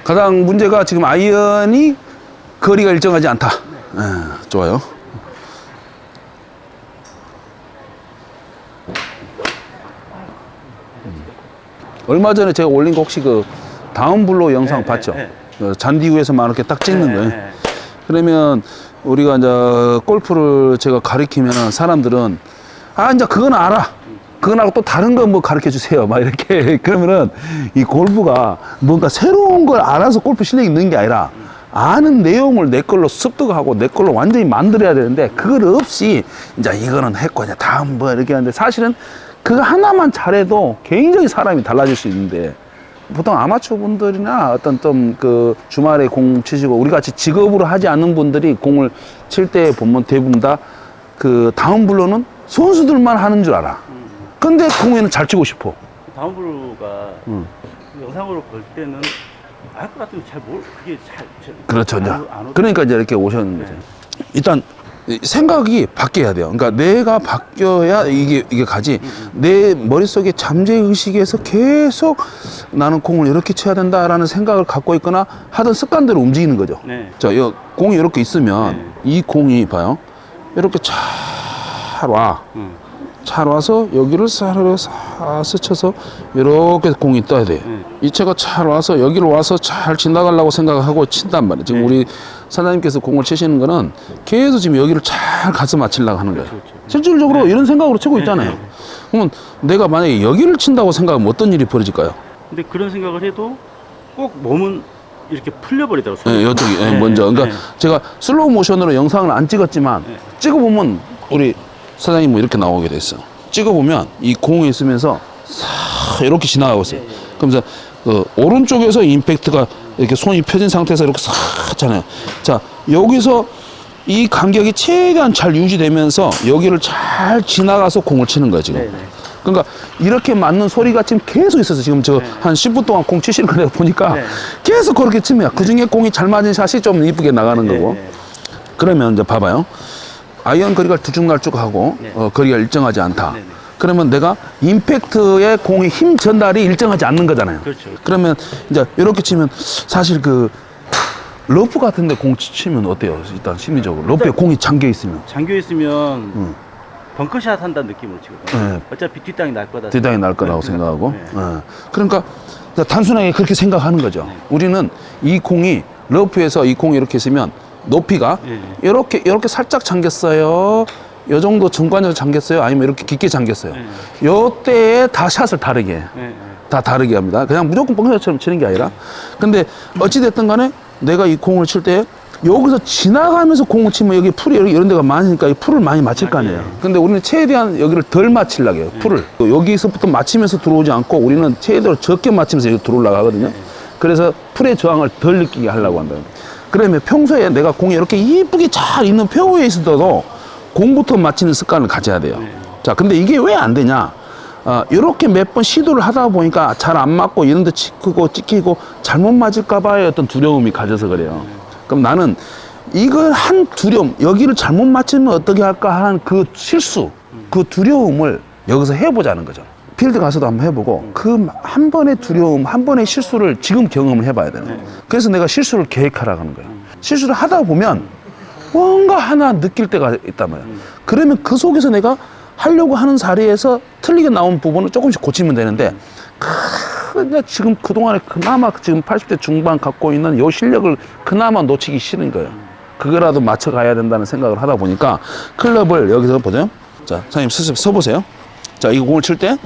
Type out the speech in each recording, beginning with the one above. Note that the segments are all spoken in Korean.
가장 문제가 지금 아이언이 거리가 일정하지 않다. 좋아요. 얼마 전에 제가 올린 거 혹시 그 다운블로 영상 봤죠? 잔디 위에서만 이렇게 딱 찍는 거예요. 그러면 우리가 이제 골프를 제가 가르치면 사람들은 이제 그건 알아. 그건 알고 또 다른 거 뭐 가르쳐 주세요. 막 이렇게. 그러면은 이 골프가 뭔가 새로운 걸 알아서 골프 실력이 있는 게 아니라 아는 내용을 내 걸로 습득하고 내 걸로 완전히 만들어야 되는데 그걸 없이 이제 이거는 했고 이제 다음 뭐 이렇게 하는데 사실은 그거 하나만 잘해도 굉장히 사람이 달라질 수 있는데 보통 아마추어 분들이나 어떤 좀 그 주말에 공 치시고 우리 같이 직업으로 하지 않는 분들이 공을 칠 때 보면 대부분 다 그 다운블로는 선수들만 하는 줄 알아. 근데 공에는 잘 치고 싶어. 다운블로가 영상으로 볼 때는 알 것 같으면 그게 잘 그렇죠. 이제 그러니까 이제 이렇게 오셨는 거죠. 일단 생각이 바뀌어야 돼요. 그러니까 내가 바뀌어야 이게 가지. 내 머릿속에 잠재의식에서 계속 나는 공을 이렇게 쳐야 된다라는 생각을 갖고 있거나 하던 습관대로 움직이는 거죠. 자, 공이 이렇게 있으면 이 공이 봐요. 이렇게 잘 와. 잘 와서 여기를 사르르 스쳐서 이렇게 공이 떠야 돼. 이 채가 잘 와서 여기를 와서 잘 지나가려고 생각하고 친단 말이에요. 지금 우리 사장님께서 공을 치시는 거는 계속 지금 여기를 잘 가서 맞추려고 하는 거예요. 실질적으로 이런 생각으로 치고 있잖아요. 그러면 내가 만약에 여기를 친다고 생각하면 어떤 일이 벌어질까요? 근데 그런 생각을 해도 꼭 몸은 이렇게 풀려버리더라고요. 네, 이쪽이 먼저. 그러니까 제가 슬로우 모션으로 영상을 안 찍었지만 찍어보면 우리 사장님 뭐 이렇게 나오게 됐어. 찍어보면 이 공이 있으면서 싹 이렇게 지나가고 있어요. 그러면서 그 오른쪽에서 임팩트가 이렇게 손이 펴진 상태에서 이렇게 싹 하잖아요. 자, 여기서 이 간격이 최대한 잘 유지되면서 여기를 잘 지나가서 공을 치는 거예요, 지금. 그러니까 이렇게 맞는 소리가 지금 계속 있어서 지금 저 한 10분 동안 공 치시는 거 내가 보니까 계속 그렇게 치면 그 중에 공이 잘 맞은 샷이 좀 이쁘게 나가는 거고. 그러면 이제 봐봐요. 아이언 거리가 들쭉날쭉하고 거리가 일정하지 않다. 그러면 내가 임팩트의 공의 힘 전달이 일정하지 않는 거잖아요. 그렇죠. 그러면 이제 이렇게 치면 사실 그 러프 같은데 공 치면 어때요? 일단 심리적으로 러프에 공이 잠겨 있으면 벙커샷 한다는 느낌으로 치거든요. 어차피 뒷땅이 날 거다. 뒷땅이 날 거라고 생각하고. 그러니까 단순하게 그렇게 생각하는 거죠. 우리는 이 공이 러프에서 이 공이 이렇게 있으면 높이가 이렇게 살짝 잠겼어요. 요 정도 중간에서 잠겼어요. 아니면 이렇게 깊게 잠겼어요. 요때에 다 샷을 다르게 해. 다 다르게 합니다. 그냥 무조건 뻥샷처럼 치는 게 아니라. 근데 어찌됐든 간에 내가 이 공을 칠 때 여기서 지나가면서 공을 치면 여기 풀이 이런 데가 많으니까 이 풀을 많이 맞힐 거 아니에요. 근데 우리는 최대한 여기를 덜 맞추려고 해요. 풀을. 여기서부터 맞히면서 들어오지 않고 우리는 최대로 적게 맞히면서 여기 들어오려고 하거든요. 그래서 풀의 저항을 덜 느끼게 하려고 한다. 그러면 평소에 내가 공이 이렇게 이쁘게 잘 있는 페어웨이에 있어도 공부터 맞히는 습관을 가져야 돼요. 자, 근데 이게 왜 안 되냐? 이렇게 몇 번 시도를 하다 보니까 잘 안 맞고 이런 데 찍히고 잘못 맞을까봐의 어떤 두려움이 가져서 그래요. 그럼 나는 이걸 한 두려움, 여기를 잘못 맞추면 어떻게 할까 하는 그 실수, 그 두려움을 여기서 해보자는 거죠. 필드 가서도 한번 해보고 그 한 번의 두려움, 한 번의 실수를 지금 경험을 해봐야 되는 거예요. 그래서 내가 실수를 계획하라고 하는 거예요. 실수를 하다 보면 뭔가 하나 느낄 때가 있단 말이에요. 그러면 그 속에서 내가 하려고 하는 자리에서 틀리게 나온 부분을 조금씩 고치면 되는데 근데 지금 그동안에 그나마 지금 80대 중반 갖고 있는 요 실력을 그나마 놓치기 싫은 거예요. 그거라도 맞춰가야 된다는 생각을 하다 보니까 클럽을 여기서 보세요. 자, 선생님 서보세요. 자, 이 공을 칠 때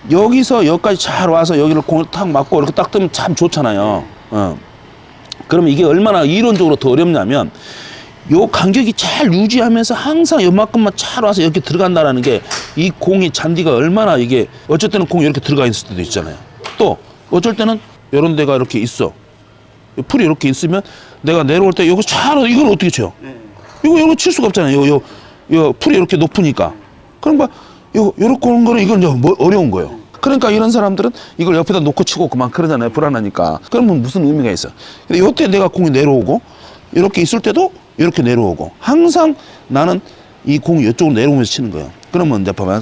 여기서 여기까지 잘 와서 여기를 공을 탁 맞고 이렇게 딱 뜨면 참 좋잖아요. 그러면 이게 얼마나 이론적으로 더 어렵냐면 요 간격이 잘 유지하면서 항상 요만큼만 잘 와서 이렇게 들어간다라는 게 이 공이 잔디가 얼마나 이게 어쩔 때는 공이 이렇게 들어가 있을 때도 있잖아요. 또 어쩔 때는 이런 데가 이렇게 있어. 풀이 이렇게 있으면 내가 내려올 때 여기 잘 이걸 어떻게 쳐요? 이거 칠 수가 없잖아요. 요 풀이 이렇게 높으니까. 그러니까 요렇게 오는 거는 이건 뭐 어려운 거예요. 그러니까 이런 사람들은 이걸 옆에다 놓고 치고 그만 그러잖아요. 불안하니까. 그러면 무슨 의미가 있어? 근데 요때 내가 공이 내려오고 이렇게 있을 때도 이렇게 내려오고 항상 나는 이 공이 이쪽으로 내려오면서 치는 거예요. 그러면 이제 봐봐요.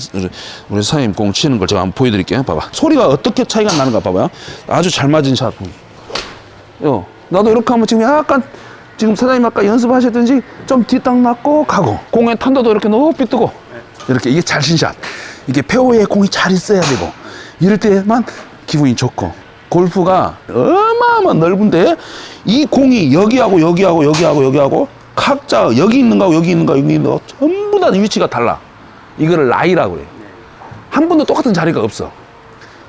우리 사장님 공 치는 걸 제가 한번 보여드릴게요. 봐봐. 소리가 어떻게 차이가 나는가 봐봐요. 아주 잘 맞은 샷. 나도 이렇게 하면 지금 약간 지금 사장님 아까 연습하셨든지 좀 뒷땅 맞고 가고 공의 탄도도 이렇게 높이 뜨고 이렇게 이게 잘신샷. 이게 페어웨이에 공이 잘 있어야 되고 이럴 때만 기분이 좋고 골프가 어마어마 넓은데 이 공이 여기하고 여기하고 여기하고 여기하고 각자 여기 있는 거하고 여기 있는 거 여기 있는 거 전부 다 위치가 달라. 이거를 라이라고 그래. 한 번도 똑같은 자리가 없어.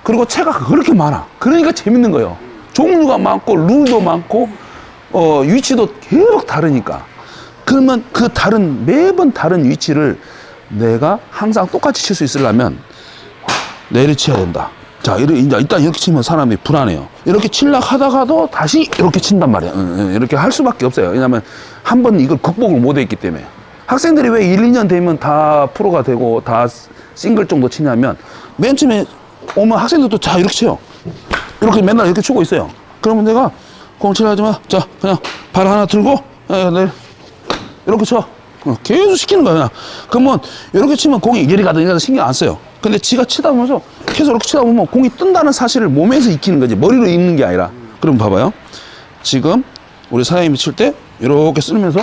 그리고 채가 그렇게 많아. 그러니까 재밌는 거예요. 종류가 많고 룰도 많고 위치도 계속 다르니까. 그러면 그 매번 다른 위치를 내가 항상 똑같이 칠 수 있으려면 내리 쳐야 된다. 자, 일단 이렇게 치면 사람이 불안해요. 이렇게 칠락 하다가도 다시 이렇게 친단 말이야. 이렇게 할 수밖에 없어요. 왜냐면 한 번 이걸 극복을 못 했기 때문에. 학생들이 왜 1, 2년 되면 다 프로가 되고 다 싱글 정도 치냐면 맨 처음에 오면 학생들도 자, 이렇게 쳐요. 이렇게 맨날 이렇게 치고 있어요. 그러면 내가 공 치려 하지 마. 자, 그냥 발 하나 들고, 이렇게 쳐. 계속 시키는 거야, 그냥. 그러면 이렇게 치면 공이 이리 가든 이리 가든 신경 안 써요. 근데 지가 치다 보면서 계속 이렇게 치다 보면 공이 뜬다는 사실을 몸에서 익히는 거지. 머리로 익는 게 아니라. 그럼 봐봐요. 지금 우리 사장님이 칠 때 이렇게 쓰면서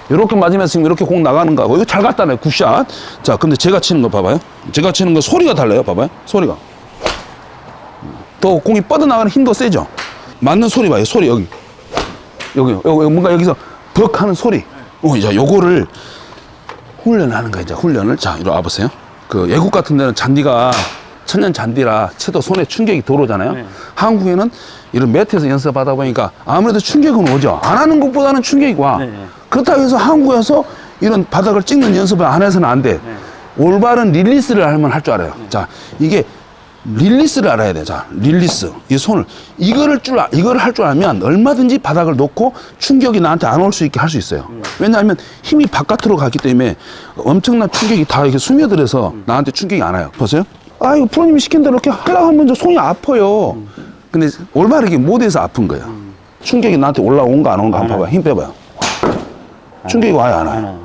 이렇게 맞으면서 지금 이렇게 공 나가는 거고 이거 잘 갔다네, 굿샷. 자, 근데 제가 치는 거 봐봐요. 제가 치는 거 소리가 달라요. 봐봐요. 소리가. 더 공이 뻗어나가는 힘도 세죠. 맞는 소리 봐요. 소리 여기 뭔가 여기서 벅 하는 소리. 자, 요거를 훈련하는 거야. 이제 훈련을. 자, 이리 와보세요. 그 외국 같은 데는 잔디가 천연 잔디라 채도 손에 충격이 들어오잖아요. 네. 한국에는 이런 매트에서 연습하다 보니까 아무래도 충격은 오죠. 안 하는 것보다는 충격이 와. 네. 그렇다고 해서 한국에서 이런 바닥을 찍는 연습을 안 해서는 안 돼. 네. 올바른 릴리스를 하면 할 줄 알아요. 네. 자, 이게 릴리스를 알아야 돼. 자, 릴리스. 이 손을. 이거를 할 줄 알면 얼마든지 바닥을 놓고 충격이 나한테 안 올 수 있게 할 수 있어요. 왜냐하면 힘이 바깥으로 가기 때문에 엄청난 충격이 다 이렇게 스며들어서 나한테 충격이 안 와요. 보세요. 아, 이거 프로님이 시킨 대로 이렇게 하려고 하면 저 손이 아파요. 근데 올바르게 못해서 아픈 거야. 충격이 나한테 올라온 거 안 온 거 한번 봐봐요. 힘 빼봐요. 충격이 와요, 안 와요?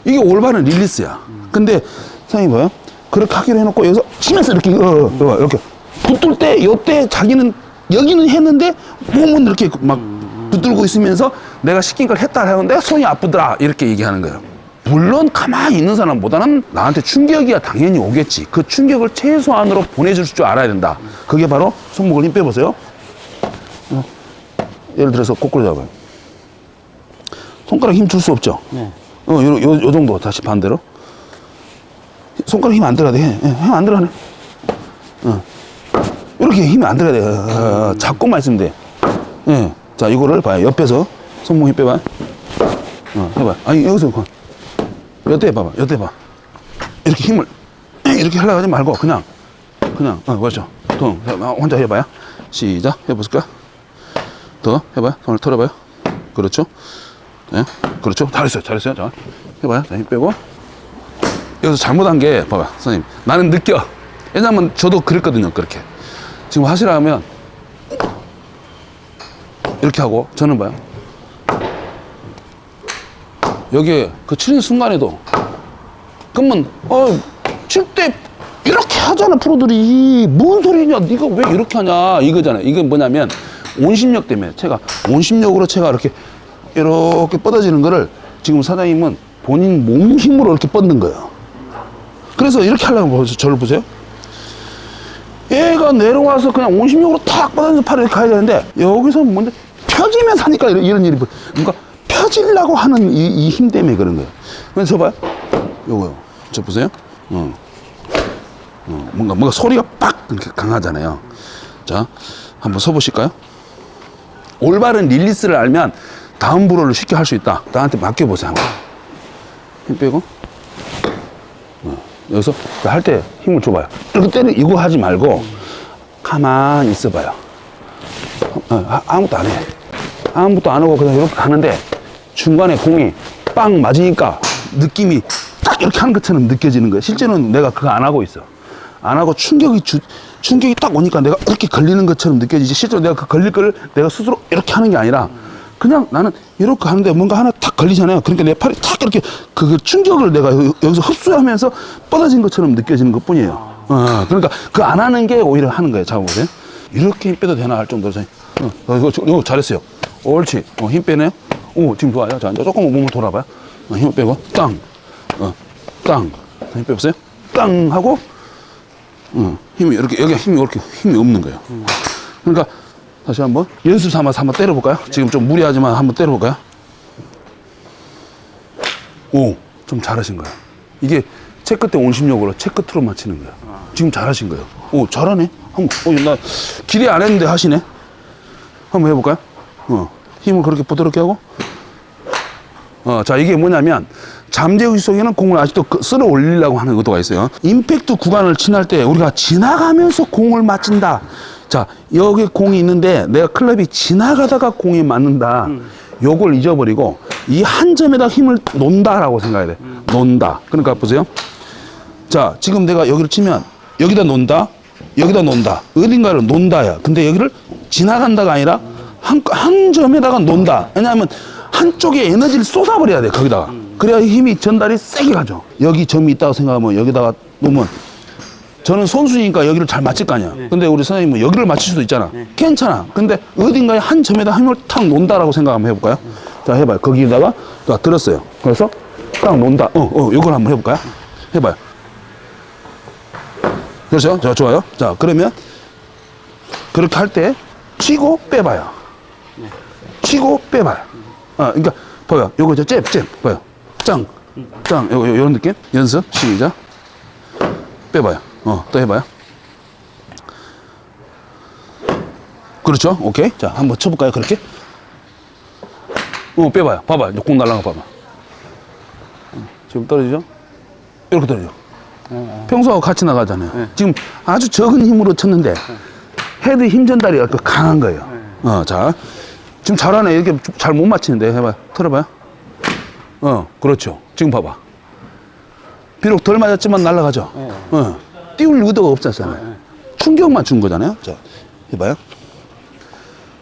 이게 올바른 릴리스야. 근데 선생님 봐요. 그렇게 하기로 해놓고 여기서 치면서 이렇게 이렇게 붙들 때 요때 자기는 여기는 했는데 몸은 이렇게 막 붙들고 있으면서 내가 시킨 걸 했다 하는데 손이 아프더라 이렇게 얘기하는 거예요. 물론 가만히 있는 사람보다는 나한테 충격이야 당연히 오겠지. 그 충격을 최소한으로 보내줄 줄 알아야 된다. 그게 바로 손목을 힘 빼보세요. 예를 들어서 거꾸로 잡아요. 손가락 힘 줄 수 없죠. 네. 요 정도. 다시 반대로. 손가락 힘 안 들어야 돼. 힘 안 들어가네. 이렇게 힘이 안 들어야 돼. 잡고만 있으면 돼. 자, 이거를 봐요. 옆에서 손목 힘 빼봐요. 해봐요. 아니, 여기서 여태 봐봐. 여태 봐. 이렇게 힘을 이렇게 하려고 하지 말고 그냥 그렇죠. 더 혼자 해봐요. 시작. 해볼까? 더 해봐요. 손을 털어봐요. 그렇죠. 네, 그렇죠. 잘했어요. 자, 해봐요. 자, 힘 빼고. 여기서 잘못한 게 봐봐, 선생님. 나는 느껴. 왜냐면 저도 그랬거든요. 그렇게. 지금 하시라면 이렇게 하고 저는 봐요. 여기에 그 치는 순간에도 그러면 칠 때 이렇게 하잖아 프로들이. 뭔 소리냐 네가 왜 이렇게 하냐 이거잖아요. 이건 뭐냐면 온심력 때문에 온심력으로 채가 이렇게 뻗어지는 거를 지금 사장님은 본인 몸 힘으로 이렇게 뻗는 거예요. 그래서 이렇게 하려고 저를 보세요. 얘가 내려와서 그냥 온심력으로 탁 뻗어서 팔을 이렇게 가야 되는데 여기서 먼저 펴지면서 하니까 이런 일이 그러니까 펴지려고 하는 이 힘 때문에 그런 거예요. 그래서 저 봐요. 요거요. 저 보세요. 뭔가 소리가 빡 이렇게 강하잖아요. 자, 한번 서보실까요? 올바른 릴리스를 알면 다음 브로를 쉽게 할 수 있다. 나한테 맡겨보세요. 한번. 힘 빼고. 여기서 할 때 힘을 줘봐요. 이렇게 이거 하지 말고 가만히 있어봐요. 아무것도 안 해. 아무것도 안 하고 그냥 이렇게 가는데 중간에 공이 빵 맞으니까 느낌이 딱 이렇게 하는 것처럼 느껴지는 거예요. 실제로는 내가 그거 안 하고 있어. 안 하고 충격이 딱 오니까 내가 이렇게 걸리는 것처럼 느껴지지. 실제로 내가 그 걸릴 걸 내가 스스로 이렇게 하는 게 아니라 그냥 나는 이렇게 하는데 뭔가 하나 탁 걸리잖아요. 그러니까 내 팔이 탁 이렇게 그 충격을 내가 여기서 흡수하면서 뻗어진 것처럼 느껴지는 것 뿐이에요. 그러니까 그 안 하는 게 오히려 하는 거예요. 잡아보세요. 이렇게 힘 빼도 되나 할 정도로 이거 잘했어요. 옳지. 힘 빼네요. 오, 지금 좋아요. 자, 이제 조금 몸을 돌아봐요. 힘을 빼고, 땅. 땅. 힘 빼보세요. 땅 하고, 힘이 이렇게, 여기 힘이 이렇게 힘이 없는 거예요. 그러니까, 다시 한번 연습 삼아서 한번 때려볼까요? 지금 좀 무리하지만 한번 때려볼까요? 오, 좀 잘하신 거예요. 이게 체크 때 온심력으로 체크 트로 맞히는 거예요. 지금 잘하신 거예요. 오, 잘하네. 한번, 나 기대 안 했는데 하시네. 한번 해볼까요? 힘을 그렇게 부드럽게 하고. 자, 이게 뭐냐면, 잠재의식 속에는 공을 아직도 쓸어 올리려고 하는 의도가 있어요. 임팩트 구간을 지날 때 우리가 지나가면서 공을 맞춘다. 자, 여기 공이 있는데 내가 클럽이 지나가다가 공에 맞는다. 요걸 잊어버리고 이 한 점에다 힘을 놓는다라고 생각해야 돼. 놓는다. 그러니까 보세요. 자, 지금 내가 여기를 치면 여기다 놓는다. 여기다 놓는다. 어딘가를 놓는다야. 근데 여기를 지나간다가 아니라 한 점에다가 놓는다. 왜냐하면 한쪽에 에너지를 쏟아버려야 돼. 거기다가. 그래야 힘이 전달이 세게 가죠. 여기 점이 있다고 생각하면 여기다가 놓으면 저는 선수니까 여기를 잘 맞힐 거 아니야. 근데 우리 선생님은 여기를 맞힐 수도 있잖아. 괜찮아. 근데 어딘가에 한 점에다 힘을 탁 놓는다라고 생각 한번 해볼까요? 자, 해봐요. 거기다가 자, 들었어요. 그래서 딱 놓는다. 요걸 한번 해볼까요? 해봐요. 그렇죠? 자, 좋아요. 자, 그러면 그렇게 할 때 치고 빼봐요. 치고 빼봐요. 그러니까 봐요. 요거 잽 봐요. 짱, 요런 느낌. 연습 시작. 빼봐요. 또 해봐요. 그렇죠? 오케이. 자, 한번 쳐볼까요? 그렇게. 빼봐요. 봐봐. 공 날라가 봐봐. 지금 떨어지죠? 이렇게 떨어져. 평소하고 같이 나가잖아요. 지금 아주 적은 힘으로 쳤는데 헤드 힘 전달이 강한 거예요. 자, 지금 잘하네. 이렇게 잘 못 맞히는데 해봐요. 틀어봐요. 그렇죠. 지금 봐봐. 비록 덜 맞았지만 날아가죠. 띄울 의도가 없었잖아요. 충격만 준 거잖아요. 자, 해봐요.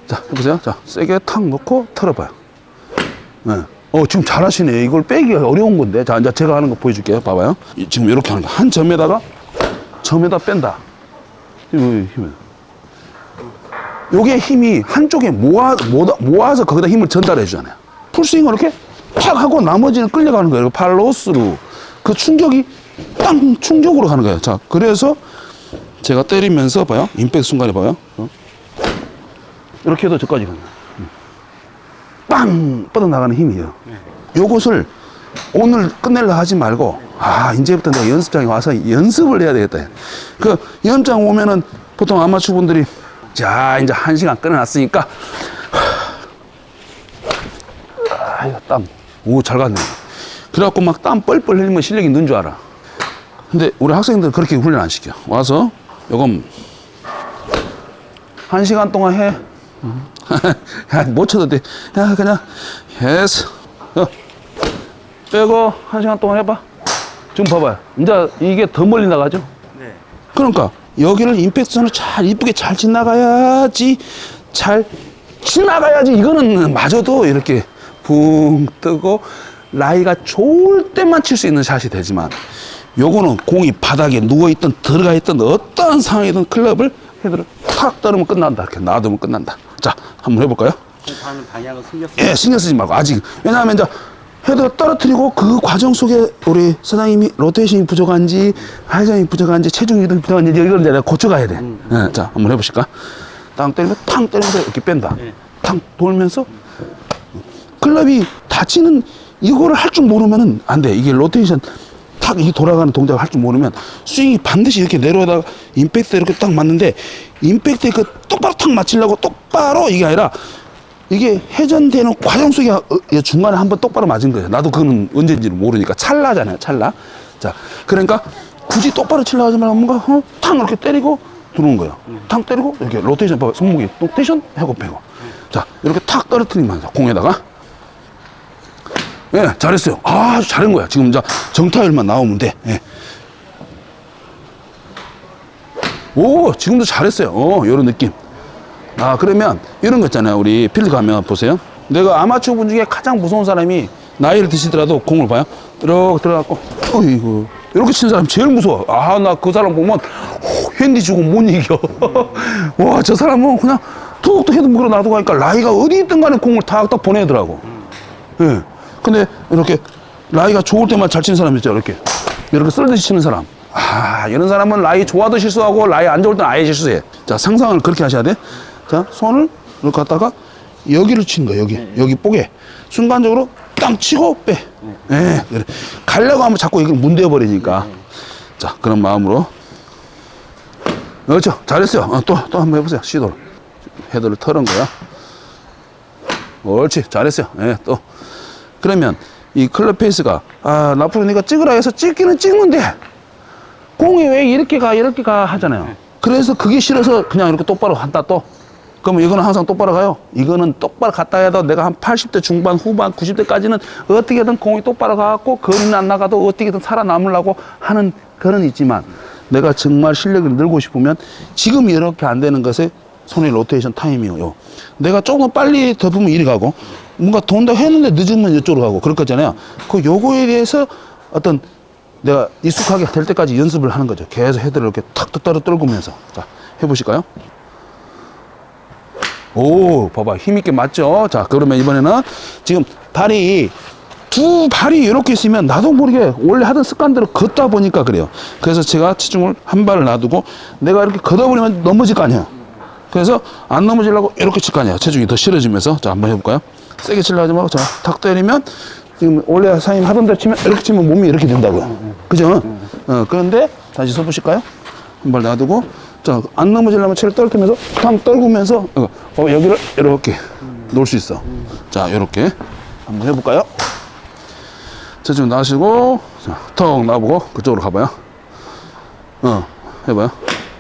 자, 해보세요. 자, 세게 탁 놓고 털어봐요. 지금 잘하시네. 이걸 빼기가 어려운 건데. 자, 이제 제가 하는 거 보여줄게요. 봐봐요. 지금 이렇게 하는 거. 한 점에다 뺀다. 요게 힘이 한쪽에 모아서 거기다 힘을 전달해 주잖아요. 풀스윙을 이렇게 탁 하고 나머지는 끌려가는 거예요. 팔로스루. 그 충격이 땅 충격으로 가는 거예요. 자, 그래서 제가 때리면서 봐요. 임팩트 순간에 봐요. 이렇게 해도 저까지 가는 거예요. 빵! 뻗어나가는 힘이에요. 요것을 오늘 끝내려 하지 말고, 이제부터 내가 연습장에 와서 연습을 해야 되겠다. 그 연습장 오면은 보통 아마추어 분들이, 자, 이제 1시간 끊어놨으니까, 이거 땀. 오, 잘 갔네. 그래갖고 막 땀 뻘뻘 흘리면 실력이 는 줄 알아. 근데 우리 학생들 그렇게 훈련 안 시켜. 와서, 요건, 1시간 동안 해. 못 쳐도 돼. 야, 그냥, 했어. 빼고, 1시간 동안 해봐. 지금 봐봐요. 이제 이게 더 멀리 나가죠? 네. 그러니까, 여기를 임팩트선을 잘, 이쁘게 잘 지나가야지, 이거는 마저도 이렇게 붕 뜨고, 라이가 좋을 때만 칠 수 있는 샷이 되지만, 요거는 공이 바닥에 누워있든 들어가있든 어떠한 상황이든 클럽을 헤드를 탁 떨으면 끝난다. 이렇게 놔두면 끝난다. 자, 한번 해볼까요? 가는 방향은 신경 쓰지. 신경 쓰지 말고 아직. 왜냐하면 이제 헤드를 떨어뜨리고 그 과정 속에 우리 사장님이 로테이션이 부족한지 하이전이 부족한지 체중 이동이 부족한지 이걸 이제 고쳐가야 돼. 자, 한번 해보실까? 땅 때리면 탕 때리면서 이렇게 뺀다. 탕 돌면서 클럽이 다치는 이거를 할 줄 모르면은 안 돼. 이게 로테이션 탁 이 돌아가는 동작을 할 줄 모르면 스윙이 반드시 이렇게 내려오다가 임팩트 이렇게 딱 맞는데 임팩트에 그 똑바로 탁 맞추려고 똑바로 이게 아니라 이게 회전되는 과정 속에 중간에 한번 똑바로 맞은 거예요. 나도 그거는 언제인지는 모르니까 찰나잖아요. 찰나. 자, 그러니까 굳이 똑바로 치려고 하지 말고 뭔가 탁 이렇게 때리고 들어오는 거예요. 탁 때리고 이렇게 로테이션 봐봐. 손목이 로테이션 하고 빼고. 자, 이렇게 탁 떨어뜨리면 공에다가 예, 잘했어요. 아주 잘한 거야. 지금 이제 정타율만 나오면 돼. 예. 오, 지금도 잘했어요. 요런 느낌. 그러면 이런 거 있잖아요. 우리 필드 가면 보세요. 내가 아마추어 분 중에 가장 무서운 사람이 나이를 드시더라도 공을 봐요. 이렇게 들어가고, 어이구. 이렇게 치는 사람 제일 무서워. 나 그 사람 보면 핸디 주고 못 이겨. 와, 저 사람은 그냥 툭툭 헤드 물어 놔두고 가니까 라이가 어디 있든 간에 공을 탁탁 보내더라고. 예. 근데 이렇게 라이가 좋을 때만 잘 치는 사람 있죠. 이렇게 쓸듯이 치는 사람. 아, 이런 사람은 라이 좋아도 실수하고 라이 안 좋을 때는 아예 실수해. 자, 상상을 그렇게 하셔야 돼. 자, 손을 이렇게 갖다가 여기를 치는 거야. 여기 뽀개. 순간적으로 땅 치고 빼. 예. 그래. 가려고 하면 자꾸 이걸 문대어 버리니까. 자, 그런 마음으로. 그렇죠. 잘했어요. 또 한번 해보세요. 시도를. 헤드를 털은 거야. 옳지. 잘했어요. 예, 또. 그러면 이 클럽 페이스가, 아, 나프로 네가 찍으라 해서 찍기는 찍는데, 공이 왜 이렇게 가 하잖아요. 그래서 그게 싫어서 그냥 이렇게 똑바로 한다 또. 그러면 이거는 항상 똑바로 가요. 이거는 똑바로 갔다 해도 내가 한 80대 중반, 후반, 90대까지는 어떻게든 공이 똑바로 가갖고 거리는 안 나가도 어떻게든 살아남으려고 하는 그런 있지만, 내가 정말 실력을 늘고 싶으면 지금 이렇게 안 되는 것에 손의 로테이션 타이밍이요. 내가 조금 빨리 덮으면 이리 가고, 뭔가 돈다 했는데 늦으면 이쪽으로 가고 그럴 거잖아요. 그 요거에 대해서 어떤 내가 익숙하게 될 때까지 연습을 하는 거죠. 계속 헤드를 이렇게 탁 떨구면서. 자, 해보실까요? 오, 봐봐. 힘있게 맞죠? 자, 그러면 이번에는 지금 두 발이 이렇게 있으면 나도 모르게 원래 하던 습관대로 걷다 보니까 그래요. 그래서 제가 체중을 한 발을 놔두고 내가 이렇게 걷어버리면 넘어질 거 아니야. 그래서 안 넘어지려고 이렇게 칠 거 아니야. 체중이 더 실어지면서. 자, 한번 해볼까요? 세게 치려고 하지 말고, 자, 탁 때리면 지금 원래 사장님 하던 대로 치면 이렇게 치면 몸이 이렇게 된다고요. 그죠? 그런데 다시 서보실까요? 한 발 놔두고, 자, 안 넘어지려면 채를 떨어뜨면서 탕 떨구면서 여기를 이렇게 놓을 수 있어. 자, 이렇게 한번 해볼까요? 체중 나시고, 자, 턱 놔보고 그쪽으로 가봐요. 해봐요.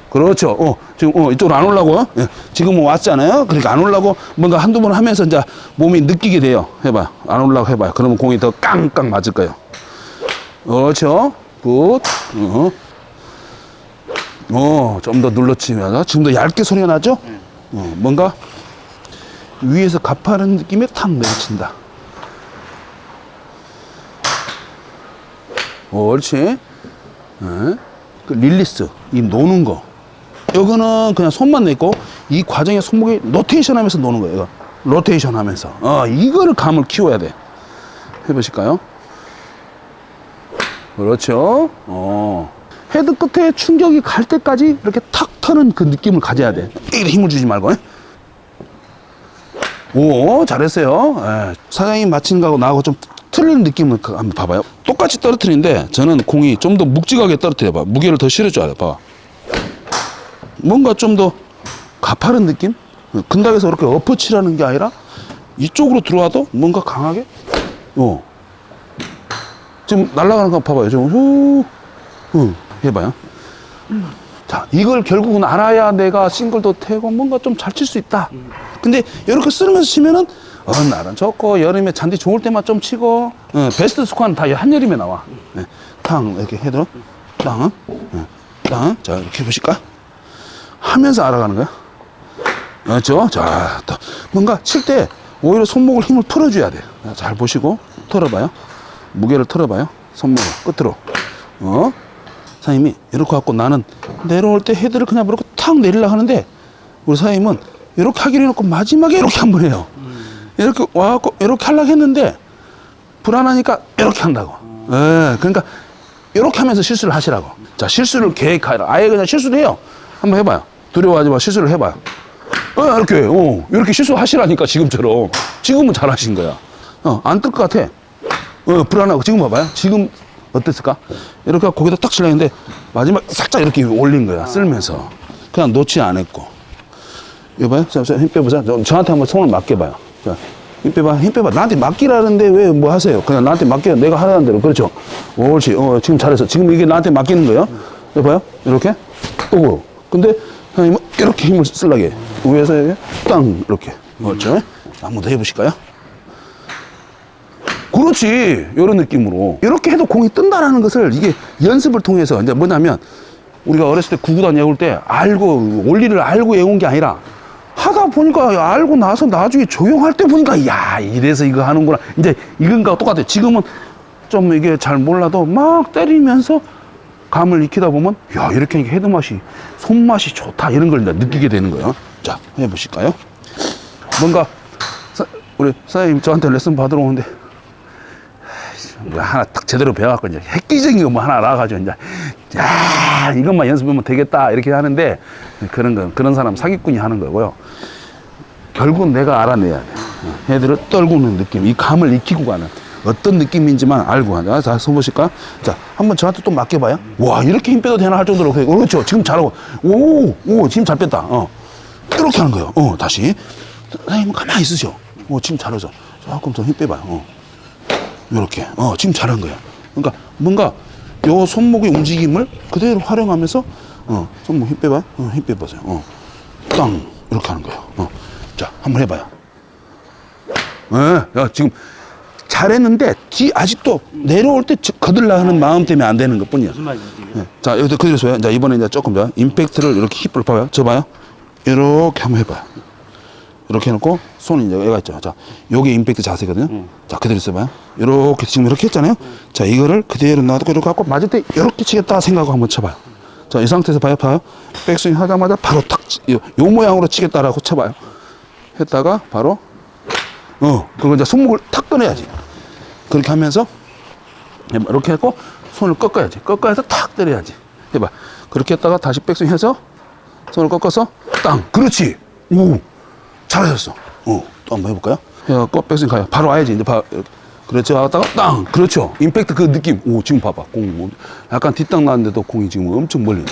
그렇죠. 지금 이쪽으로 안 올라고. 예. 지금은 왔잖아요. 그러니까 안 올라고 뭔가 한두 번 하면서 이제 몸이 느끼게 돼요. 해봐요. 안 올라고 해봐요. 그러면 공이 더 깡깡 맞을 거예요. 그렇죠. 굿. 좀 더 눌러치면서 지금 더 얇게 소리가 나죠? 뭔가 위에서 가파른 느낌에 탁 내려친다. 옳지. 그 릴리스, 이 노는 거. 이거는 그냥 손만 내고 이 과정에 손목이 로테이션 하면서 노는 거예요. 이거. 로테이션 하면서. 이거를 감을 키워야 돼. 해보실까요? 그렇죠. 헤드 끝에 충격이 갈 때까지 이렇게 탁 터는 그 느낌을 가져야 돼. 이렇게 힘을 주지 말고. 오, 잘했어요. 사장님 마치는 거하고 나하고 좀 틀린 느낌을 한번 봐봐요. 똑같이 떨어뜨리는데 저는 공이 좀 더 묵직하게 떨어뜨려봐. 무게를 더 실어줘야 돼. 봐봐. 뭔가 좀 더 가파른 느낌? 근닥에서 이렇게 엎어치라는 게 아니라 이쪽으로 들어와도 뭔가 강하게 지금 날아가는 거 봐봐요. 좀 해봐요. 자, 이걸 결국은 알아야 내가 싱글도 태고 뭔가 좀 잘 칠 수 있다. 근데 이렇게 쓰면서 치면은 날은 좋고 여름에 잔디 좋을 때만 좀 치고 베스트 스코어는 다 한여름에 나와. 탕 이렇게 해도 땅. 자, 이렇게 해보실까? 하면서 알아가는 거야. 그렇죠? 자, 또 뭔가 칠 때 오히려 손목을 힘을 풀어줘야 돼. 잘 보시고 털어봐요. 무게를 털어봐요. 손목을 끝으로. 사장님이 이렇게 갖고 나는 내려올 때 헤드를 그냥 이렇게 탁 내리려고 하는데 우리 사장님은 이렇게 하기로 해놓고 마지막에 이렇게 한번 해요. 이렇게 와갖고 이렇게 하려고 했는데 불안하니까 이렇게 한다고. 그러니까 이렇게 하면서 실수를 하시라고. 자, 실수를 계획하라. 아예 그냥 실수를 해요. 한번 해봐요. 두려워하지 마. 실수를 해봐요. 이렇게 실수하시라니까 지금처럼. 지금은 잘하신 거야. 안 뜰 것 같아. 불안하고. 지금 봐봐요. 지금 어땠을까? 이렇게 거기다 딱 치려고 했는데 마지막 살짝 이렇게 올린 거야. 쓸면서. 그냥 놓지 않았고. 이거 봐요. 자, 힘 빼보자. 저한테 한번 손을 맡겨봐요. 자, 힘 빼봐. 힘 빼봐. 나한테 맡기라는데 왜 뭐 하세요? 그냥 나한테 맡겨. 내가 하라는 대로. 그렇죠. 옳지. 지금 잘했어. 지금 이게 나한테 맡기는 거예요. 이거 봐요. 이렇게. 근데 형님은 이렇게 힘을 쓰려고 해. 위에서 이렇게 땅 이렇게. 그렇죠. 한번 더 해보실까요? 그렇지. 이런 느낌으로. 이렇게 해도 공이 뜬다라는 것을 이게 연습을 통해서 이제 뭐냐면 우리가 어렸을 때 구구단 외울 때 알고 원리를 알고 외운 게 아니라 하다 보니까 알고 나서 나중에 적용할 때 보니까 야, 이래서 이거 하는구나. 이제 이건 거하고 똑같아요. 지금은 좀 이게 잘 몰라도 막 때리면서 감을 익히다 보면 야, 이렇게 하니까 헤드 맛이 손맛이 좋다 이런 걸 느끼게 되는 거예요. 자, 해보실까요? 뭔가 우리 사장님 저한테 레슨 받으러 오는데 뭐 하나 딱 제대로 배워갖고 이제 획기적인 거 뭐 하나 알아가지고 이제 야 이것만 연습하면 되겠다 이렇게 하는데 그런 사람 사기꾼이 하는 거고요. 결국 내가 알아내야 돼. 애들을 떨구는 느낌, 이 감을 익히고 가는 어떤 느낌인지만 알고 가자. 자, 써보실까? 자, 한번 저한테 또 맡겨봐요. 와, 이렇게 힘 빼도 되나 할 정도로. 그렇죠. 지금 잘하고. 오, 지금 잘 뺐다. 이렇게 하는 거예요. 다시. 선생님, 가만히 있으셔. 지금 잘하죠. 조금 더 힘 빼봐요. 요렇게. 지금 잘한 거예요. 그러니까 뭔가 요 손목의 움직임을 그대로 활용하면서, 손목 힘 빼봐요. 힘 빼보세요. 땅. 이렇게 하는 거예요. 자, 한번 해봐요. 야, 지금 잘했는데 아직도 내려올 때 거들라 하는 마음 때문에 안 되는 것 뿐이야. 무슨 말인지. 자, 여기서 그대로 써요. 자, 이번에 이제 조금 더 임팩트를 이렇게 힙을 봐봐요. 저 봐요. 이렇게 한번 해봐요. 이렇게 해놓고 손이 이제 여기가 있죠. 자, 요게 임팩트 자세거든요. 자, 그대로 써봐요. 이렇게 지금 이렇게 했잖아요. 자, 이거를 그대로 놔두고 이렇게 갖고 맞을 때 이렇게 치겠다 생각하고 한번 쳐봐요. 자, 이 상태에서 봐요. 백스윙 하자마자 바로 탁, 요 모양으로 치겠다라고 쳐봐요. 했다가 바로 그거 이제 손목을 탁 꺼내야지. 그렇게 하면서 이렇게 하고 손을 꺾어야지. 꺾어서 탁 때려야지. 해봐. 그렇게 했다가 다시 백스윙 해서 손을 꺾어서 땅. 그렇지. 오, 잘하셨어. 또 한번 해볼까요? 해갖고 백스윙 가요. 바로 와야지. 이제 그렇죠. 하다가 땅. 그렇죠. 임팩트 그 느낌. 오, 지금 봐봐. 공 약간 뒷땅 나는데도 공이 지금 엄청 멀리.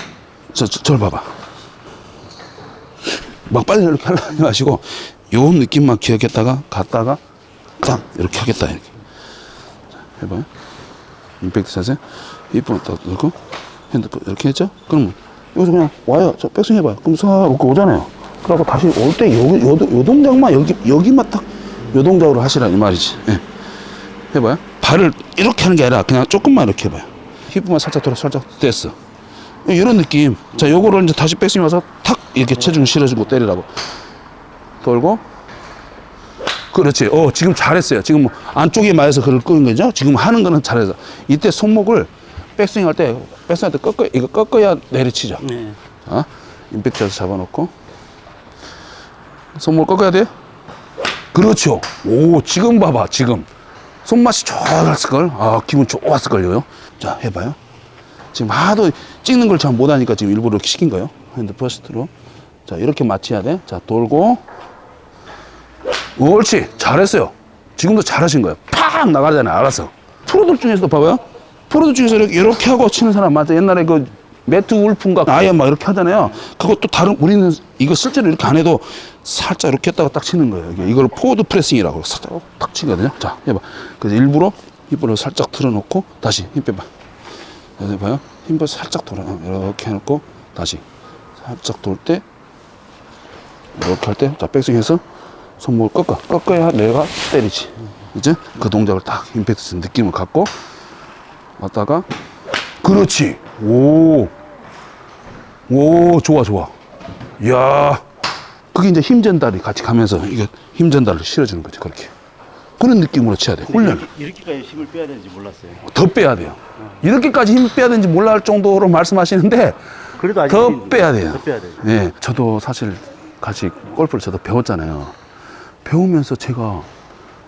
저를 봐봐. 막 빨리 이렇게 하려고 하시고 요 느낌만 기억했다가 갔다가 땅 이렇게 하겠다. 이렇게 자, 해봐요. 임팩트 자세 힙을 딱 넣고 핸드폰 이렇게 했죠. 그러면 여기서 그냥 와요. 저 백스윙 해봐요. 그럼 싹 이렇게 오잖아요. 그러고 다시 올 때 요 동작만 여기만 딱 요 동작으로 하시라 이 말이지. 예. 해봐요. 발을 이렇게 하는 게 아니라 그냥 조금만 이렇게 해봐요. 힙만 살짝 돌아 살짝 됐어. 이런 느낌. 자, 요거를 이제 다시 백스윙 와서 탁 이렇게 체중 실어주고 때리라고. 돌고. 그렇지. 지금 잘했어요. 지금 뭐 안쪽에 맞아서 그걸 끄는 거죠. 지금 하는 거는 잘해서. 이때 손목을 백스윙 할 때 이거 꺾어야 내리치죠. 네. 임팩트에서 잡아놓고. 손목을 꺾어야 돼요. 그렇죠. 오, 지금 봐봐. 지금. 손맛이 좋았을걸. 기분 좋았을걸요. 자, 해봐요. 지금 하도 찍는 걸 잘 못하니까 지금 일부러 이렇게 시킨 거예요. 핸드 퍼스트로. 자, 이렇게 맞춰야 돼. 자, 돌고. 옳지. 잘했어요. 지금도 잘하신 거예요. 팍 나가잖아요. 알아서. 프로들 중에서도 봐봐요. 프로들 중에서 이렇게 하고 치는 사람 맞아. 옛날에 그 매트 울픈가 아예 막 이렇게 하잖아요. 그것도 우리는 이거 실제로 이렇게 안 해도 살짝 이렇게 했다가 딱 치는 거예요. 이걸 포워드 프레싱이라고 살짝 딱 치거든요. 자, 해봐. 그래서 일부러 힙을 살짝 틀어놓고 다시 힘 빼봐. 그래서 봐요. 힘을 살짝 돌아. 이렇게 해놓고 다시 살짝 돌 때 이렇게 할 때 자, 백스윙 해서 손목을 꺾어야 내가 때리지. 이제 그 동작을 딱 임팩트 쓴 느낌을 갖고 왔다가 그렇지. 오, 좋아. 이야, 그게 이제 힘 전달이 같이 가면서 이게 힘 전달을 실어주는 거죠. 그렇게. 그런 느낌으로 쳐야 돼. 훈련. 이렇게까지 힘을 빼야 되는지 몰랐어요. 더 빼야 돼요. 이렇게까지 힘 빼야 되는지 몰라 할 정도로 말씀하시는데 그래도 아직 더 빼야 돼요. 더 빼야 돼요. 예, 저도 사실 같이 골프를 저도 배웠잖아요. 배우면서 제가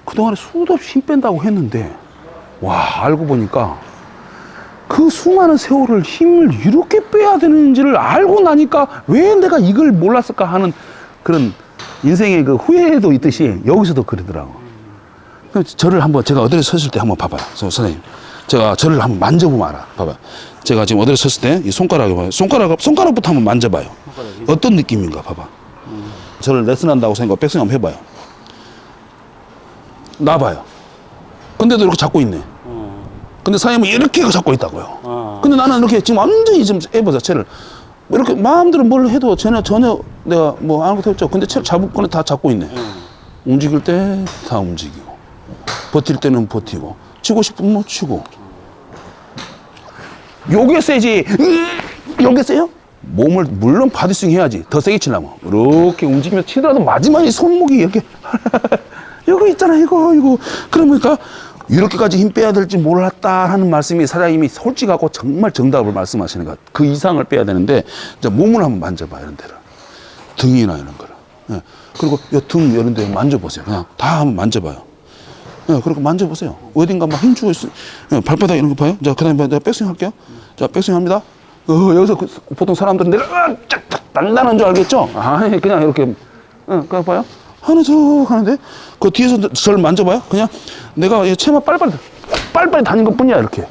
그동안에 수도 없이 힘 뺀다고 했는데 와, 알고 보니까 그 수많은 세월을 힘을 이렇게 빼야 되는지를 알고 나니까 왜 내가 이걸 몰랐을까 하는 그런 인생의 그 후회도 있듯이 여기서도 그러더라고. 저를 한번 제가 어디에 섰을 때 한번 봐봐요. 선생님. 제가 저를 한번 만져보면 알아. 봐봐요. 제가 지금 어디에 섰을 때 이 손가락을 봐요. 손가락부터 한번 만져봐요. 손가락이? 어떤 느낌인가 봐봐. 저를 레슨한다고 생각하고 백스윙 한번 해봐요. 놔봐요. 근데도 이렇게 잡고 있네. 근데 사장님은 이렇게 잡고 있다고요. 근데 나는 이렇게 지금 완전히 지금 해보자, 채를. 이렇게 마음대로 뭘 해도 전혀 내가 뭐 아무것도 없죠. 근데 채를 잡을 거는 다 잡고 있네. 움직일 때 다 움직이고. 버틸 때는 버티고. 치고 싶으면 치고. 요게 세지. 요게 세요? 몸을 물론 바디스윙 해야지. 더 세게 치려면. 이렇게 움직이면서 치더라도 마지막에 손목이 이렇게. 이거 있잖아, 이거. 그러니까 이렇게까지 힘 빼야 될지 몰랐다 하는 말씀이 사장님이 솔직하고 정말 정답을 말씀하시는 것. 그 이상을 빼야 되는데 이제 몸을 한번 만져봐, 이런 데를. 등이나 이런 거를. 예. 그리고 이 등 이런 데 만져보세요. 그냥 다 한번 만져봐요. 예, 그리고 만져보세요. 어딘가 막 힘주고 있어. 예, 발바닥 이런 거 봐요. 자, 그 다음에 내가 백스윙 할게요. 자, 백스윙 합니다. 여기서 보통 사람들은 내가 쫙 단단한 줄 알겠죠? 아니, 그냥 이렇게, 그냥 봐요. 하나 쭉 하는데, 그 뒤에서 저를 만져봐요. 그냥 내가 이 채만 빨리빨리 다닌 것 뿐이야, 이렇게.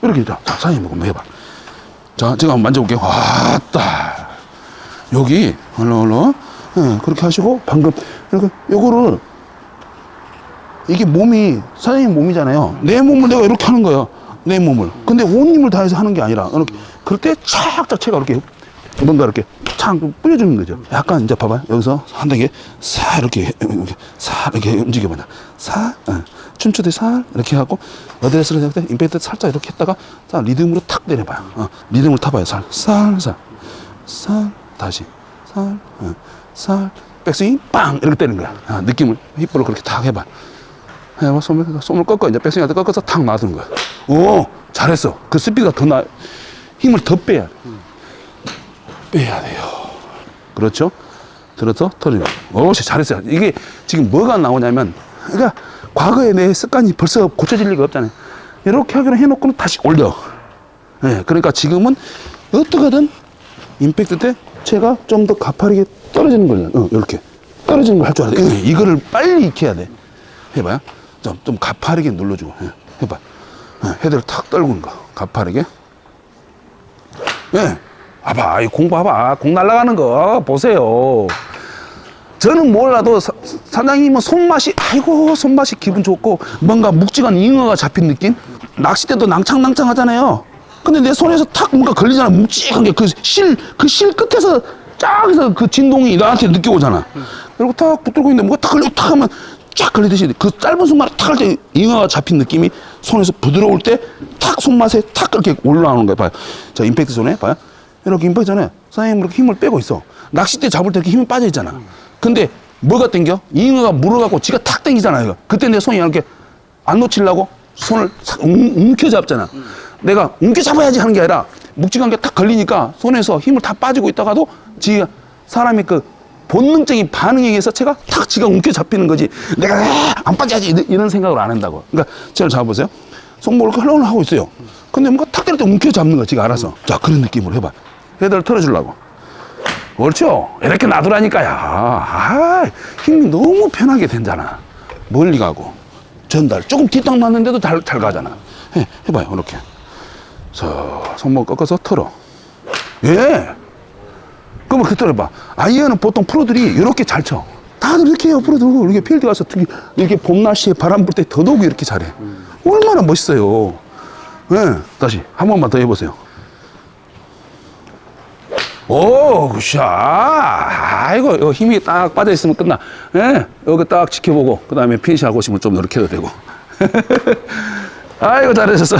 이렇게. 자, 사장님 한번 해봐. 자, 제가 한번 만져볼게요. 왔다. 여기, 얼른. 예, 그렇게 하시고, 방금, 이렇게, 요거를, 이게 몸이, 사장님 몸이잖아요. 내 몸을 내가 이렇게 하는 거야. 내 몸을. 근데 온 힘을 다해서 하는 게 아니라, 이렇게, 그럴 때 착착 채가 이렇게, 뭔가 이렇게 착 뿌려주는 거죠. 약간 이제 봐봐요. 여기서 한 단계, 사, 이렇게 움직여봐요. 사, 춤추듯이 살, 이렇게 하고, 어드레스를 할 때, 임팩트 살짝 이렇게 했다가, 자, 리듬으로 탁 내려봐요. 리듬을 타봐요. 살, 다시, 살, 백스윙, 빵! 이렇게 때리는 거야. 느낌을, 힙볼을 그렇게 탁 해봐. 해봐, 손을 꺾어. 이제 백스윙 할 때 꺾어서 탁 놔두는 거야. 오, 잘했어. 그 스피드가 더 힘을 더 빼야 돼. 빼야 돼요. 그렇죠? 들어서 털리고. 옳지, 잘했어요. 이게 지금 뭐가 나오냐면, 그러니까 과거에 내 습관이 벌써 고쳐질 리가 없잖아요. 이렇게 하기로 해놓고는 다시 올려. 네, 그러니까 지금은 어떻게든 임팩트 때 채가 좀 더 가파르게 떨어지는 거예요. 이렇게. 떨어지는 걸 할 줄 알아야 돼. 이거를 빨리 익혀야 돼. 해봐요. 좀 가파르게 눌러주고. 해봐. 헤드를 탁 떨구는 거. 가파르게. 예. 봐봐. 이 공 봐봐. 공 날아가는 거. 보세요. 저는 몰라도 사장님은 손맛이, 아이고, 손맛이 기분 좋고, 뭔가 묵직한 잉어가 잡힌 느낌? 낚싯대도 낭창낭창 하잖아요. 근데 내 손에서 탁 뭔가 걸리잖아. 묵직한 게 그 실 끝에서 쫙에서 그 진동이 나한테 느껴오잖아. 그리고 탁 붙들고 있는데 뭐가 탁 걸리고 탁 하면 쫙 걸리듯이 그 짧은 손맛 탁 할 때 잉어가 잡힌 느낌이 손에서 부드러울 때 탁 손맛에 탁 그렇게 올라오는 거예요. 봐요. 자, 임팩트 존에 봐요. 이렇게 임팩트 존에 사장님 이렇게 힘을 빼고 있어. 낚싯대 잡을 때 이렇게 힘이 빠져 있잖아. 근데 뭐가 땡겨? 잉어가 물어갖고 지가 탁 땡기잖아요. 그때 내 손이 이렇게 안 놓치려고 손을 싹 움켜잡잖아. 내가 움켜잡아야지 하는 게 아니라 묵직한 게 탁 걸리니까 손에서 힘을 다 빠지고 있다가도 지가 사람이 그 본능적인 반응에 의해서 제가 탁 지가 움켜잡히는 거지. 내가 안 빠져야지 이런 생각을 안 한다고. 그러니까 제가 잡아보세요. 손목을 흘러을 하고 있어요. 근데 뭔가 탁 때릴 때 움켜잡는 거야, 지가 알아서. 자, 그런 느낌으로 해봐. 헤드를 털어주려고. 그렇죠? 이렇게 놔두라니까요. 힘이 너무 편하게 된잖아. 멀리 가고. 전달. 조금 뒷땅 맞는데도 잘 가잖아. 해봐요, 이렇게. 손목 꺾어서 털어. 예. 그러면 그때 해봐. 아이언은 보통 프로들이 이렇게 잘 쳐. 다들 이렇게 해요, 프로들. 이렇게 필드 가서 특히 이렇게 봄 날씨에 바람 불 때 더더욱 이렇게 잘해. 얼마나 멋있어요. 예. 다시 한 번만 더 해보세요. 오, 굿샷. 아이고, 이거 힘이 딱 빠져있으면 끝나. 예. 여기 딱 지켜보고, 그 다음에 피니시 하고 싶으면 좀 이렇게 해도 되고. 아이고, 잘하셨어.